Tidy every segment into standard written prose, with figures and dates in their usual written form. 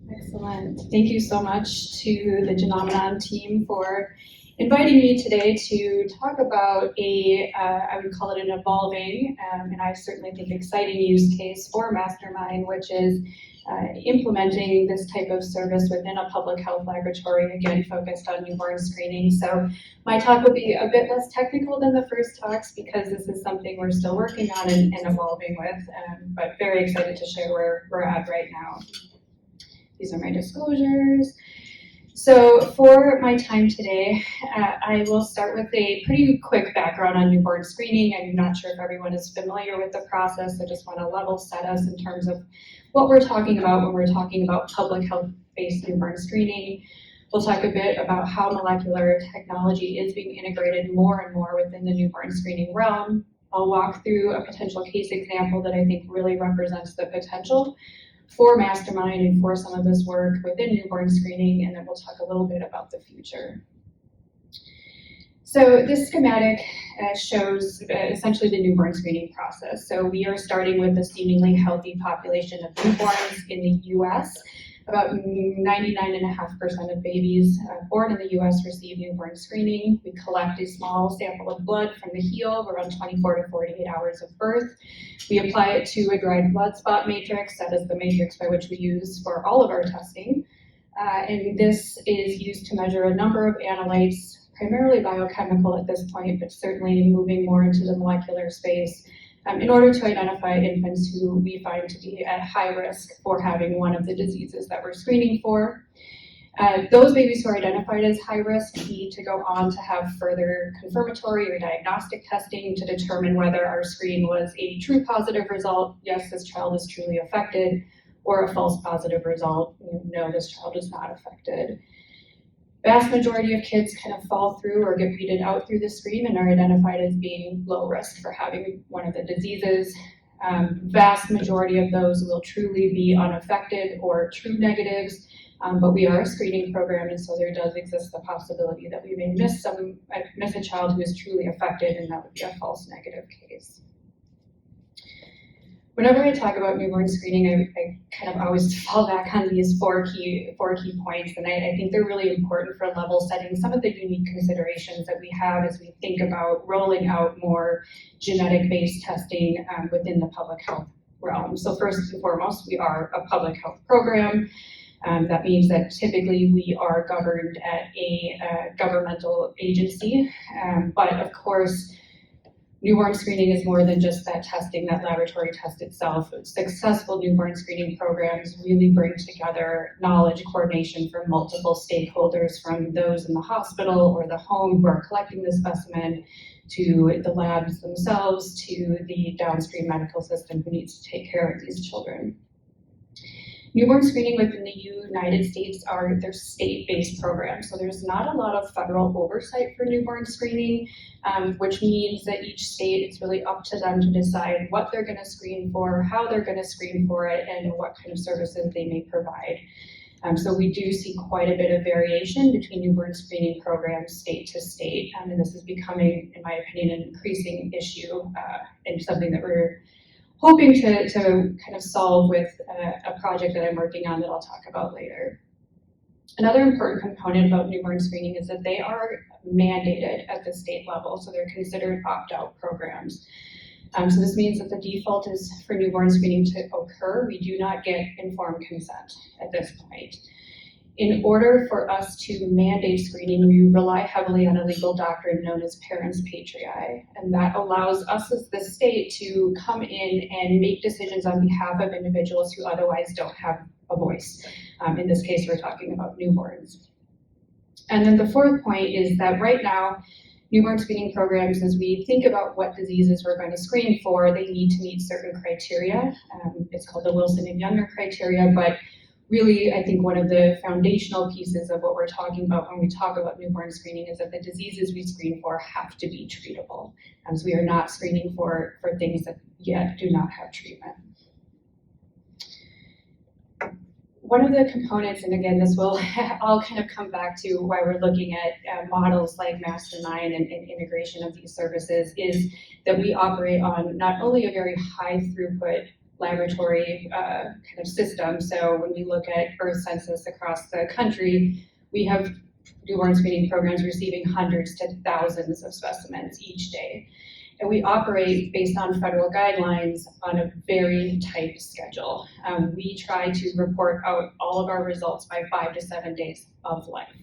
Excellent. Thank you so much to the Genomenon team for inviting me today to talk about I would call it an evolving, and I certainly think exciting use case for Mastermind, which is implementing this type of service within a public health laboratory, again, focused on newborn screening. So my talk will be a bit less technical than the first talks because this is something we're still working on and evolving with, but very excited to share where we're at right now. These are my disclosures. So for my time today, I will start with a pretty quick background on newborn screening. I'm not sure if everyone is familiar with the process. I just want to level set us in terms of what we're talking about when we're talking about public health-based newborn screening. We'll talk a bit about how molecular technology is being integrated more and more within the newborn screening realm. I'll walk through a potential case example that I think really represents the potential for Mastermind and for some of this work within newborn screening, and then we'll talk a little bit about the future. So this schematic shows essentially the newborn screening process. So we are starting with a seemingly healthy population of newborns in the US. About 99.5% of babies born in the US receive newborn screening. We collect a small sample of blood from the heel around 24 to 48 hours of birth. We apply it to a dried blood spot matrix. That is the matrix by which we use for all of our testing. And this is used to measure a number of analytes, primarily biochemical at this point, but certainly moving more into the molecular space, in order to identify infants who we find to be at high risk for having one of the diseases that we're screening for. Those babies who are identified as high risk need to go on to have further confirmatory or diagnostic testing to determine whether our screen was a true positive result, yes, this child is truly affected, or a false positive result, no, this child is not affected. Vast majority of kids kind of fall through or get weeded out through the screen and are identified as being low risk for having one of the diseases. Vast majority of those will truly be unaffected or true negatives, but we are a screening program, and so there does exist the possibility that we may miss a child who is truly affected, and that would be a false negative case. Whenever I talk about newborn screening, I kind of always fall back on these four key points, and I think they're really important for level setting some of the unique considerations that we have as we think about rolling out more genetic-based testing within the public health realm. So first and foremost, we are a public health program. That means that typically we are governed at a governmental agency, but of course, newborn screening is more than just that testing, that laboratory test itself. Successful newborn screening programs really bring together knowledge coordination from multiple stakeholders, from those in the hospital or the home who are collecting the specimen, to the labs themselves, to the downstream medical system who needs to take care of these children. Newborn screening within the United States they're state-based programs, so there's not a lot of federal oversight for newborn screening, which means that each state, it's really up to them to decide what they're going to screen for, how they're going to screen for it, and what kind of services they may provide. So we do see quite a bit of variation between newborn screening programs state to state, and this is becoming, in my opinion, an increasing issue and something that we're hoping to kind of solve with a project that I'm working on that I'll talk about later. Another important component about newborn screening is that they are mandated at the state level, so they're considered opt-out programs. So this means that the default is for newborn screening to occur. We do not get informed consent at this point. In order for us to mandate screening, we rely heavily on a legal doctrine known as parens patriae, and that allows us as the state to come in and make decisions on behalf of individuals who otherwise don't have a voice. In this case, we're talking about newborns. And then the fourth point is that right now, newborn screening programs, as we think about what diseases we're going to screen for, they need to meet certain criteria. It's called the Wilson and Younger criteria, but really, I think one of the foundational pieces of what we're talking about when we talk about newborn screening is that the diseases we screen for have to be treatable. So we are not screening for things that yet do not have treatment. One of the components, and again, this will all kind of come back to why we're looking at models like Mastermind and integration of these services, is that we operate on not only a very high throughput laboratory kind of system. So when we look at birth census across the country, we have newborn screening programs receiving hundreds to thousands of specimens each day. And we operate based on federal guidelines on a very tight schedule. We try to report out all of our results by 5 to 7 days of life.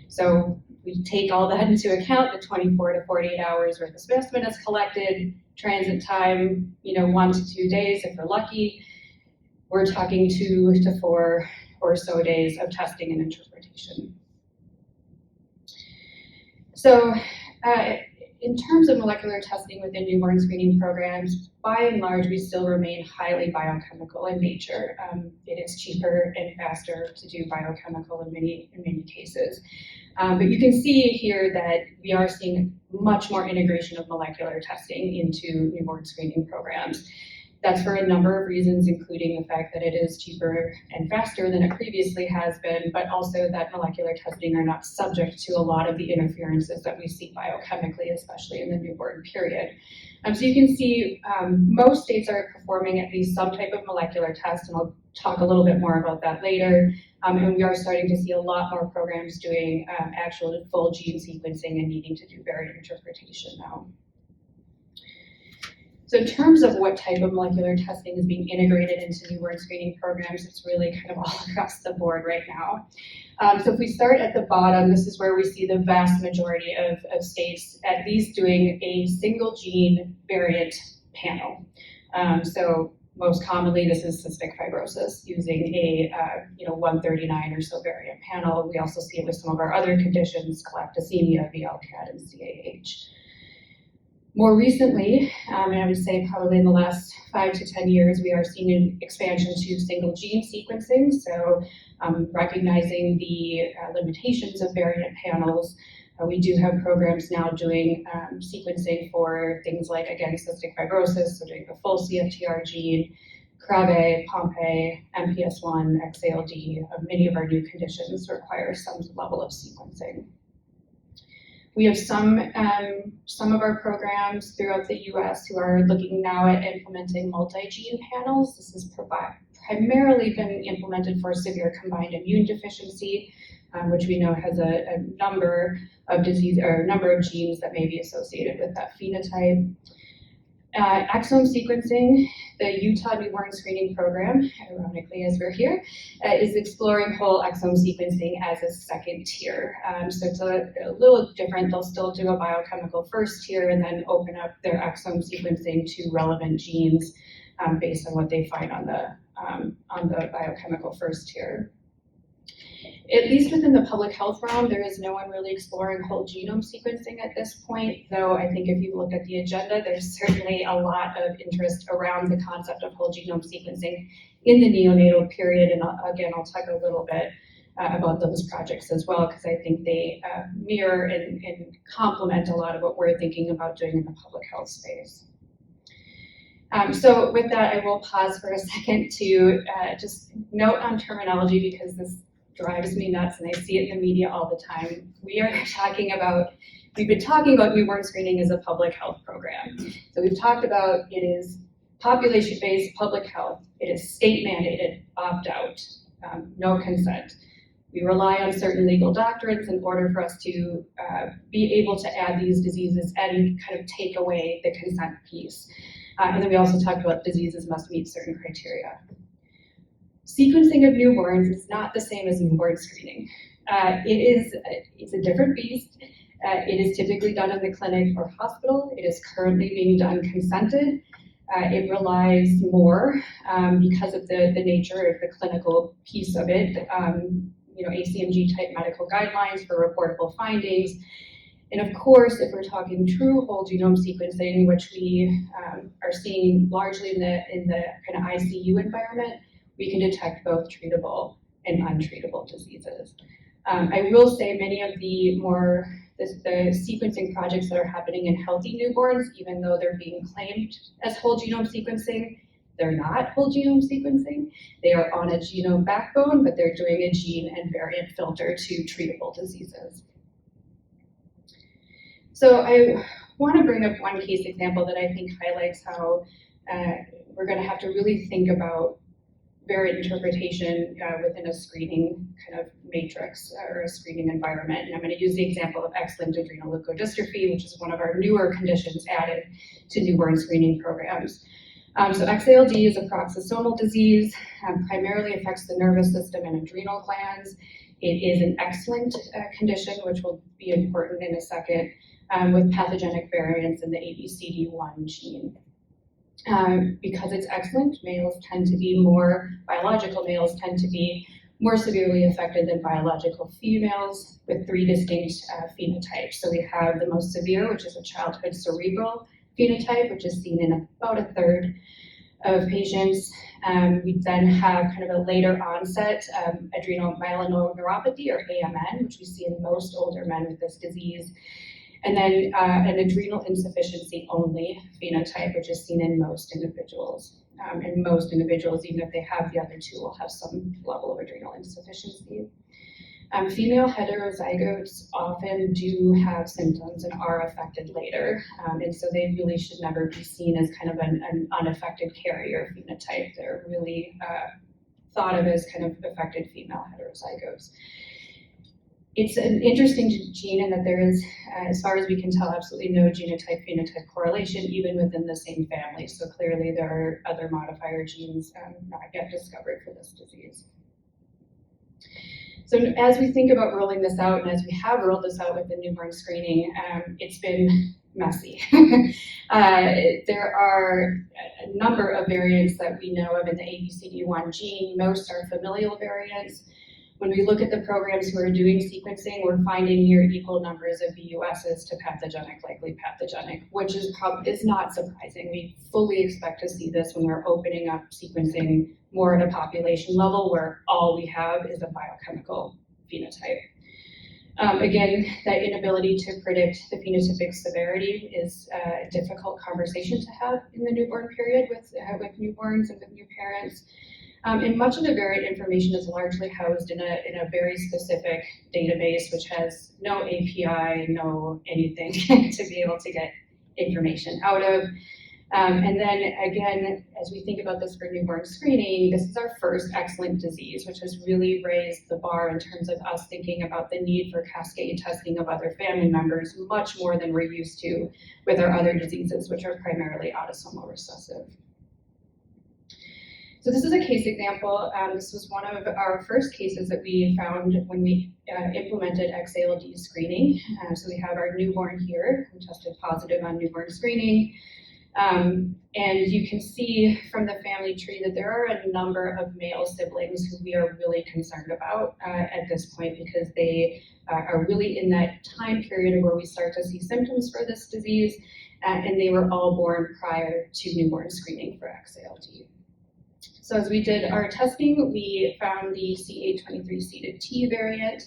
So we take all that into account, the 24 to 48 hours where the specimen is collected, transit time, 1 to 2 days if we're lucky. We're talking 2 to 4 or so days of testing and interpretation. So in terms of molecular testing within newborn screening programs, by and large, we still remain highly biochemical in nature. It is cheaper and faster to do biochemical in many cases. But you can see here that we are seeing much more integration of molecular testing into newborn screening programs. That's for a number of reasons, including the fact that it is cheaper and faster than it previously has been, but also that molecular testing are not subject to a lot of the interferences that we see biochemically, especially in the newborn period. So you can see most states are performing at least some type of molecular test, and I'll talk a little bit more about that later. And we are starting to see a lot more programs doing actual full gene sequencing and needing to do variant interpretation now. So in terms of what type of molecular testing is being integrated into newborn screening programs, it's really kind of all across the board right now. So if we start at the bottom, this is where we see the vast majority of states at least doing a single gene variant panel. So most commonly, this is cystic fibrosis using a 139 or so variant panel. We also see it with some of our other conditions, galactosemia, VLCAD, and CAH. More recently, and I would say probably in the last 5 to 10 years, we are seeing an expansion to single gene sequencing. So recognizing the limitations of variant panels, we do have programs now doing sequencing for things like, again, cystic fibrosis, so doing the full CFTR gene, Krabbe, Pompe, MPS1, XALD. Many of our new conditions require some level of sequencing. We have some of our programs throughout the US who are looking now at implementing multi-gene panels. This has primarily been implemented for severe combined immune deficiency, which we know has a number of disease or a number of genes that may be associated with that phenotype. Exome sequencing, the Utah Newborn Screening Program, ironically as we're here, is exploring whole exome sequencing as a second tier. So it's a little different. They'll still do a biochemical first tier and then open up their exome sequencing to relevant genes based on what they find on the biochemical first tier. At least within the public health realm, there is no one really exploring whole genome sequencing at this point, though I think if you look at the agenda, there's certainly a lot of interest around the concept of whole genome sequencing in the neonatal period, and again, I'll talk a little bit about those projects as well, because I think they mirror and complement a lot of what we're thinking about doing in the public health space. So with that, I will pause for a second to just note on terminology, because this drives me nuts and I see it in the media all the time. We've been talking about newborn screening as a public health program. So we've talked about it is population-based public health. It is state mandated, opt-out, no consent. We rely on certain legal doctrines in order for us to be able to add these diseases and kind of take away the consent piece. And then we also talked about diseases must meet certain criteria. Sequencing of newborns is not the same as newborn screening. It's a different beast. It is typically done in the clinic or hospital. It is currently being done consented. It relies more because of the nature of the clinical piece of it. ACMG type medical guidelines for reportable findings. And of course, if we're talking true whole genome sequencing, which we are seeing largely in the kind of ICU environment, we can detect both treatable and untreatable diseases. I will say many of the sequencing projects that are happening in healthy newborns, even though they're being claimed as whole genome sequencing, they're not whole genome sequencing. They are on a genome backbone, but they're doing a gene and variant filter to treatable diseases. So I want to bring up one case example that I think highlights how we're going to have to really think about variant interpretation within a screening kind of matrix or a screening environment. And I'm going to use the example of X-linked adrenoleukodystrophy, which is one of our newer conditions added to newborn screening programs. So XALD is a peroxisomal disease, primarily affects the nervous system and adrenal glands. It is an X-linked condition, which will be important in a second, with pathogenic variants in the ABCD1 gene. Because it's X-linked, biological males tend to be more severely affected than biological females with 3 distinct phenotypes. So we have the most severe, which is a childhood cerebral phenotype, which is seen in about a third of patients. We then have kind of a later onset adrenal myeloneuropathy, or AMN, which we see in most older men with this disease. And then an adrenal insufficiency only phenotype, which is seen in most individuals. And most individuals, even if they have the other two, will have some level of adrenal insufficiency. Female heterozygotes often do have symptoms and are affected later, and so they really should never be seen as kind of an unaffected carrier phenotype. They're really thought of as kind of affected female heterozygotes. It's an interesting gene in that there is, as far as we can tell, absolutely no genotype-phenotype correlation, even within the same family. So clearly there are other modifier genes not yet discovered for this disease. So as we think about rolling this out, and as we have rolled this out with the newborn screening, it's been messy. There are a number of variants that we know of in the ABCD1 gene. Most are familial variants. When we look at the programs who are doing sequencing, we're finding near equal numbers of VUSs to pathogenic, likely pathogenic, which is not surprising. We fully expect to see this when we're opening up sequencing more at a population level where all we have is a biochemical phenotype. Again, that inability to predict the phenotypic severity is a difficult conversation to have in the newborn period with newborns and with new parents. And much of the variant information is largely housed in a very specific database, which has no API, no anything to be able to get information out of. And then again, as we think about this for newborn screening, this is our first X-linked disease, which has really raised the bar in terms of us thinking about the need for cascade testing of other family members, much more than we're used to with our other diseases, which are primarily autosomal recessive. So this is a case example. This was one of our first cases that we found when we implemented XALD screening. So we have our newborn here who tested positive on newborn screening. And you can see from the family tree that there are a number of male siblings who we are really concerned about at this point, because they are really in that time period where we start to see symptoms for this disease, and they were all born prior to newborn screening for XALD. So as we did our testing, we found the C823C/T variant,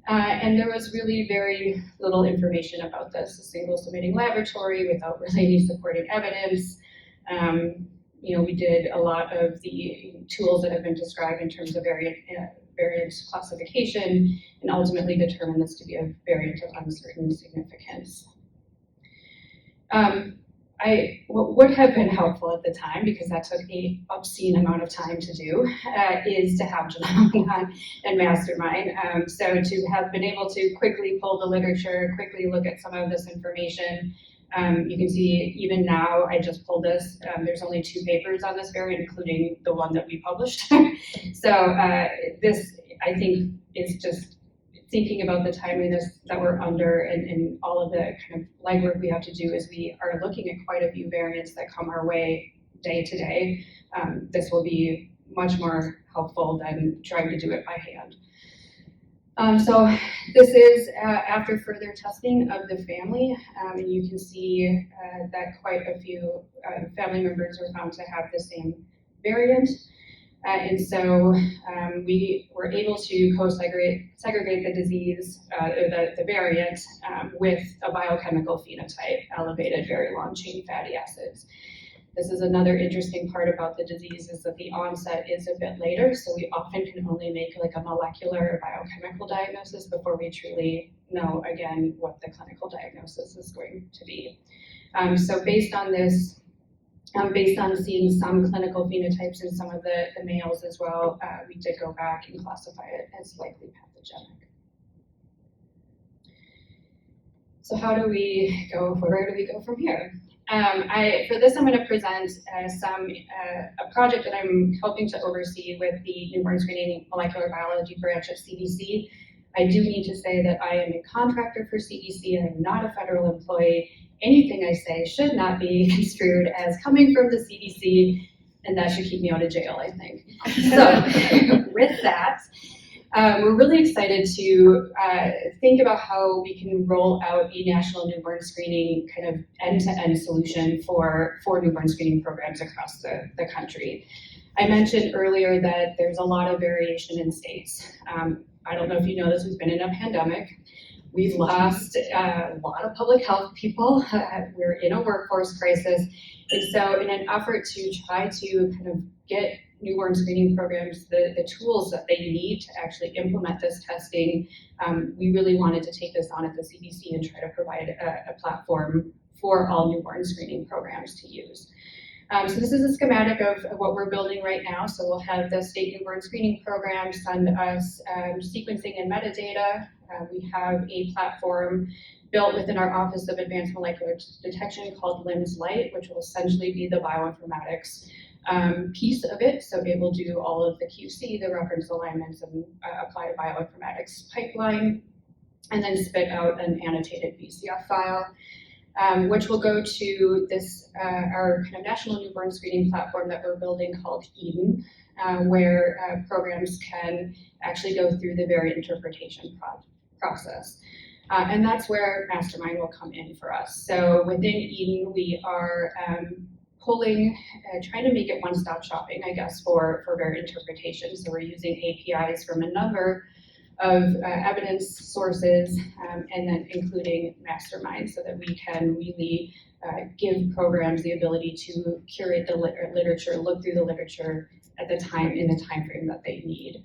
and there was really very little information about this. A single submitting laboratory without really any supporting evidence. We did a lot of the tools that have been described in terms of variant classification, and ultimately determined this to be a variant of uncertain significance. What would have been helpful at the time, because that took an obscene amount of time to do, is to have Genomenon and Mastermind. So to have been able to quickly pull the literature, quickly look at some of this information. You can see even now, I just pulled this, there's only 2 papers on this variant, including the one that we published. So this, I think, is just thinking about the timeliness that we're under, and all of the kind of legwork we have to do as we are looking at quite a few variants that come our way day to day. This will be much more helpful than trying to do it by hand. So this is after further testing of the family, and you can see that quite a few family members were found to have the same variant. And so we were able to segregate the disease, the variant, with a biochemical phenotype, elevated very long chain fatty acids. This is another interesting part about the disease, is that the onset is a bit later, so we often can only make like a molecular or biochemical diagnosis before we truly know, again, what the clinical diagnosis is going to be. So based on this Based on seeing some clinical phenotypes in some of the males as well, we did go back and classify it as likely pathogenic. So where do we go from here? For this, I'm going to present a project that I'm helping to oversee with the Newborn Screening Molecular Biology branch of CDC. I do need to say that I am a contractor for CDC. I am not a federal employee. Anything I say should not be construed as coming from the CDC, and that should keep me out of jail, I think. So with that, we're really excited to think about how we can roll out a national newborn screening kind of end-to-end solution for newborn screening programs across the country. I mentioned earlier that there's a lot of variation in states. I don't know if you know this, we've been in a pandemic. We've lost a lot of public health people. We're in a workforce crisis. And so in an effort to try to kind of get newborn screening programs the tools that they need to actually implement this testing, we really wanted to take this on at the CDC and try to provide a platform for all newborn screening programs to use. So this is a schematic of what we're building right now. So we'll have the state newborn screening program send us sequencing and metadata. We have a platform built within our Office of Advanced Molecular Detection called LIMS Lite, which will essentially be the bioinformatics piece of it. So it will do all of the QC, the reference alignments, and apply a bioinformatics pipeline, and then spit out an annotated BCF file. Which will go to this our kind of national newborn screening platform that we're building called Eden, where programs can actually go through the variant interpretation process. And that's where Mastermind will come in for us. So within Eden, we are trying to make it one-stop shopping, I guess, for variant interpretation. So we're using APIs from a number of evidence sources, and then including Mastermind, so that we can really give programs the ability to curate the literature, look through the literature at the time, in the time frame that they need.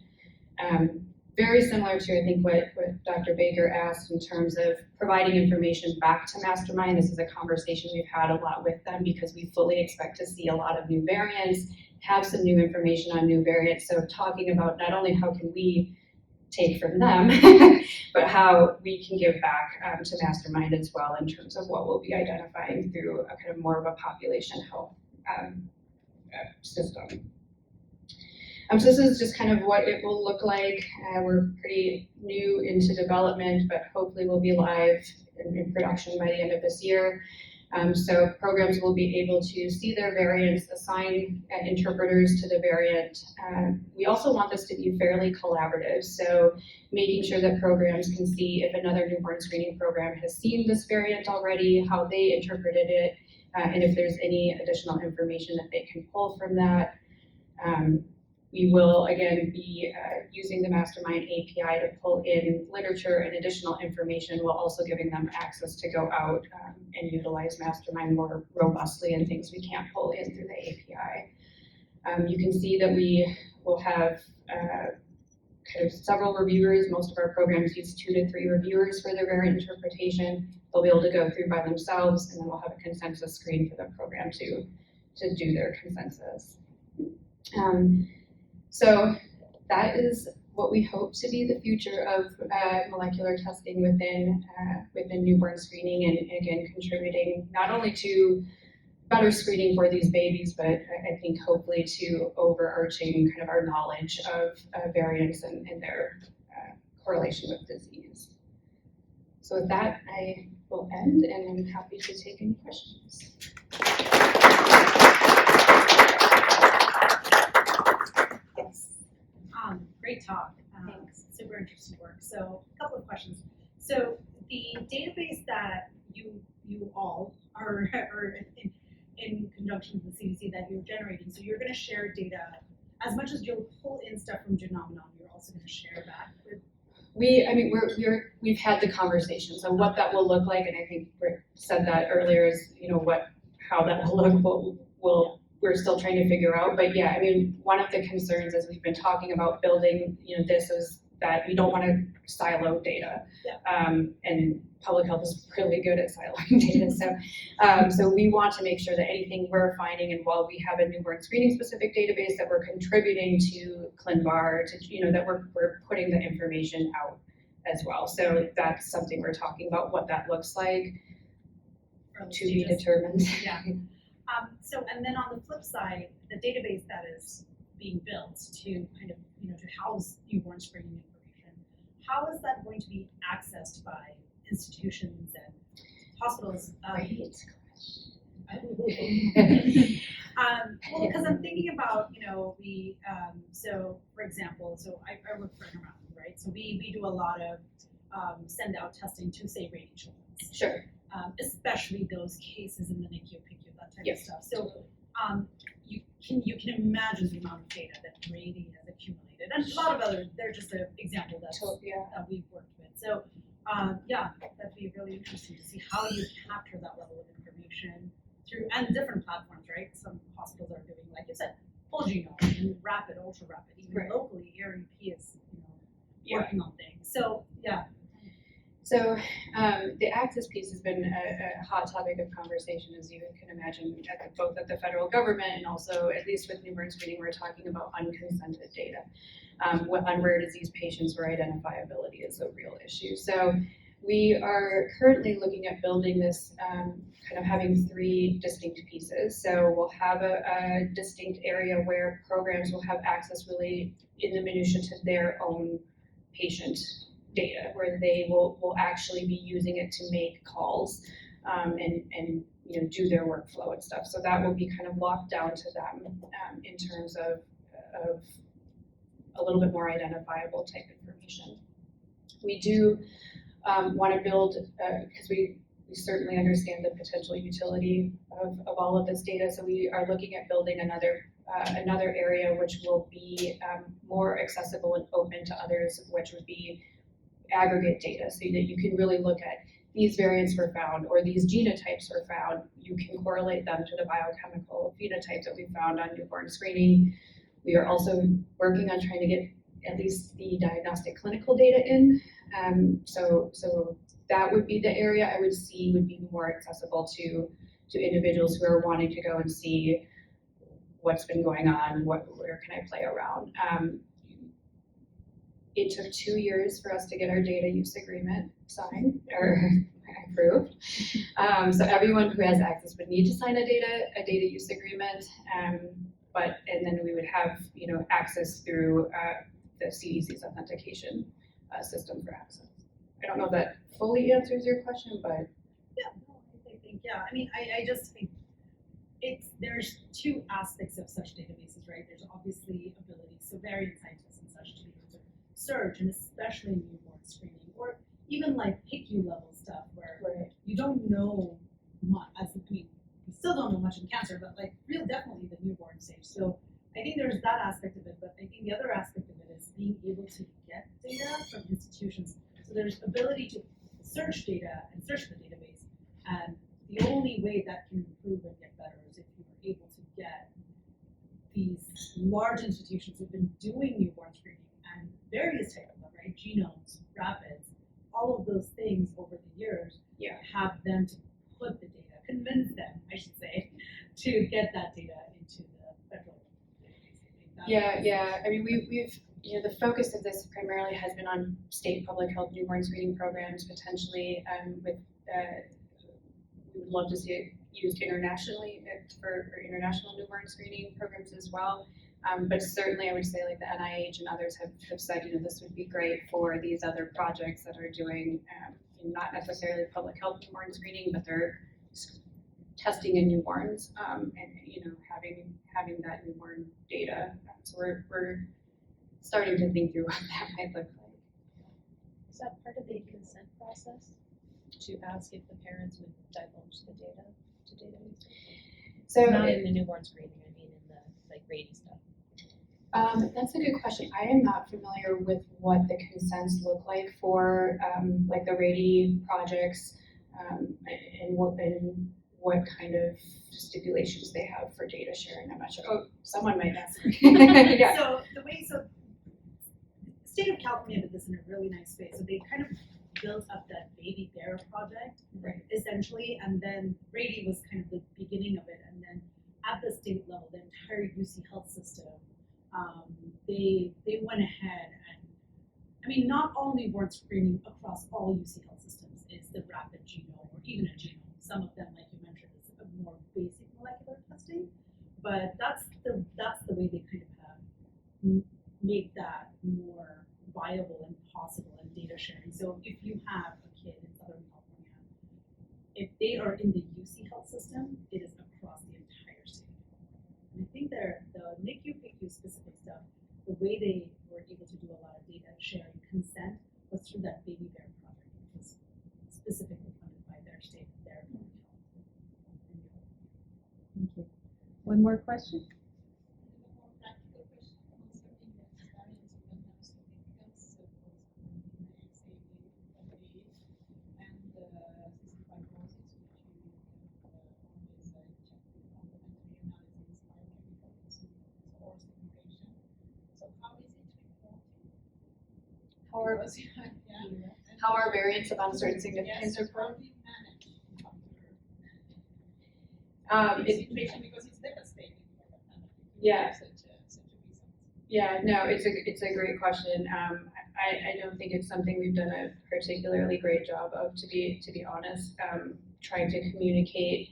Very similar to, I think, what Dr. Baker asked in terms of providing information back to Mastermind. This is a conversation we've had a lot with them because we fully expect to see a lot of new variants, have some new information on new variants. So talking about not only how can we take from them, but how we can give back to Mastermind as well in terms of what we'll be identifying through a kind of more of a population health system. So this is just kind of what it will look like. We're pretty new into development, but hopefully we'll be live in production by the end of this year. So programs will be able to see their variants, assign interpreters to the variant. We also want this to be fairly collaborative, so making sure that programs can see if another newborn screening program has seen this variant already, how they interpreted it, and if there's any additional information that they can pull from that. We will, again, be using the Mastermind API to pull in literature and additional information, while also giving them access to go out and utilize Mastermind more robustly and things we can't pull in through the API. You can see that we will have kind of several reviewers. Most of our programs use 2 to 3 reviewers for their variant interpretation. They'll be able to go through by themselves, and then we'll have a consensus screen for the program to do their consensus. So that is what we hope to be the future of molecular testing within newborn screening, and again, contributing not only to better screening for these babies, but I think hopefully to overarching kind of our knowledge of variants and their correlation with disease. So with that, I will end, and I'm happy to take any questions. Great talk. Thanks. Super interesting work. So a couple of questions. So the database that you all are in conjunction with the CDC that you're generating, so you're going to share data as much as you'll pull in stuff from Genomenon. You're also going to share that with. We've had the conversation. So what that will look like, and I think Rick said that earlier, is how that will look. We're still trying to figure out, but yeah, I mean, one of the concerns as we've been talking about building, this was that we don't want to silo data. And public health is really good at siloing data. So we want to make sure that anything we're finding, and while we have a newborn screening specific database, that we're contributing to ClinVar, to, that we're putting the information out as well. So that's something we're talking about, what that looks like, to be determined. Yeah. So, and then on the flip side, the database that is being built to kind of, to house newborn screening information, how is that going to be accessed by institutions and hospitals? Well, because I'm thinking about, so for example, I work for Genomenon, right? So we do a lot of send out testing to, say, rainy children. Sure. Especially those cases in the NICU, PICU, that type of stuff. So you can imagine the amount of data that Brady has accumulated, and a lot of other. They're just an example that we've worked with. So that'd be really interesting to see how you capture that level of information through and different platforms, right? Some hospitals are doing, like you said, whole genome and rapid, ultra rapid. Even locally, ERUP is working on things. So So the access piece has been a hot topic of conversation, as you can imagine, both at the federal government and also, at least with newborn screening, we're talking about unconsented data. On rare disease patients where identifiability is a real issue. So we are currently looking at building this, kind of having 3 distinct pieces. So we'll have a distinct area where programs will have access really in the minutia to their own patient data, where they will actually be using it to make calls and do their workflow and stuff. So that will be kind of locked down to them in terms of a little bit more identifiable type information. We do want to build, because we certainly understand the potential utility of all of this data, so we are looking at building another area which will be more accessible and open to others, which would be aggregate data, so that you can really look at these variants were found or these genotypes were found. You can correlate them to the biochemical phenotype that we found on newborn screening. We are also working on trying to get at least the diagnostic clinical data in. So that would be the area I would see would be more accessible to individuals who are wanting to go and see what's been going on, where can I play around. It took 2 years for us to get our data use agreement signed or approved. So everyone who has access would need to sign a data use agreement. And then we would have access through the CDC's authentication system for access. I don't know if that fully answers your question, but I think I mean, I just think there's 2 aspects of such databases, right? There's obviously ability, so variant scientists and such, to be able to search, and especially newborn screening, or even like PICU level stuff where you don't know much. We still don't know much in cancer, but like definitely the newborn stage. So I think there's that aspect of it, but I think the other aspect of it is being able to get data from institutions. So there's ability to search data and search the database, and the only way that can improve and get better is if you are able to get these large institutions who've been doing newborn screening and various types of them, right? Genomes, rapids, all of those things over the years, have them to put the data, convince them, I should say, to get that data into the federal database. I mean, we've the focus of this primarily has been on state public health newborn screening programs, potentially with we would love to see it used internationally for international newborn screening programs as well. But certainly I would say like the NIH and others have said, this would be great for these other projects that are doing not necessarily public health newborn screening, but they're testing in newborns and having that newborn data. So we're starting to think through what that might look like. Is that part of the consent process to ask if the parents would divulge the data to databases? So not in the newborn screening, I mean in the rating stuff. That's a good question. I am not familiar with what the consents look like for like the RADI projects and what kind of stipulations they have for data sharing. I'm not sure. Oh, someone might ask. So state of California did this in a really nice way. So they kind of built up that Baby Bear project, Right. essentially, and then Brady was kind of the beginning of it. And then at the state level, the entire UC health system, they went ahead and, I mean, not all newborn screening across all UC health systems is the rapid genome or even a genome. Some of them, like you mentioned, is a more basic molecular testing, but that's the way they kind of have made that more viable and possible in data sharing. So if you have a kid in Southern California, if they are in the UC health system, it is across the entire state. And I think the NICU, PICU specific stuff, the way they were able to do a lot of data sharing consent was through that Baby Bear project, which was specifically funded by their state, their public health. Thank you. One more question? How are variants of uncertain significance reported? Because it's devastating for the family. Yeah. Such a reason. Yeah, no, it's a great question. I don't think it's something we've done a particularly great job of, to be honest. Trying to communicate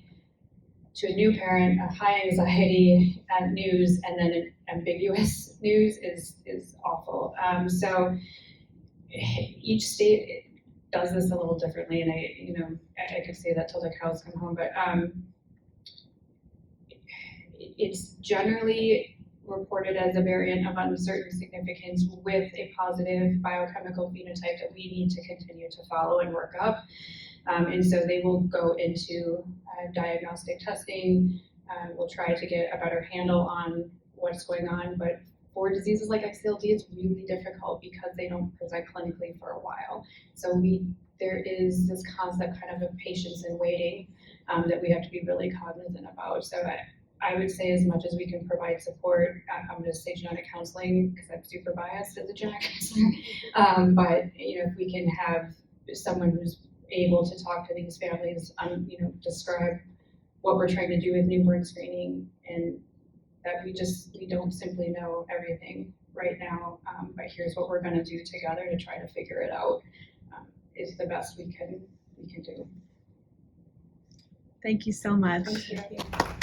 to a new parent a high anxiety news and then an ambiguous news is awful. So each state does this a little differently, and I could say that till the cows come home, but it's generally reported as a variant of uncertain significance with a positive biochemical phenotype that we need to continue to follow and work up. And so they will go into diagnostic testing. We'll try to get a better handle on what's going on, but for diseases like XLD, it's really difficult because they don't present clinically for a while. So there is this concept kind of patience and waiting that we have to be really cognizant about. So I would say, as much as we can provide support, I'm going to say genetic counseling because I'm super biased as a genetic counselor. But if we can have someone who's able to talk to these families, describe what we're trying to do with newborn screening, and that we don't simply know everything right now, but here's what we're going to do together to try to figure it out, is the best we can do. Thank you so much. Thank you.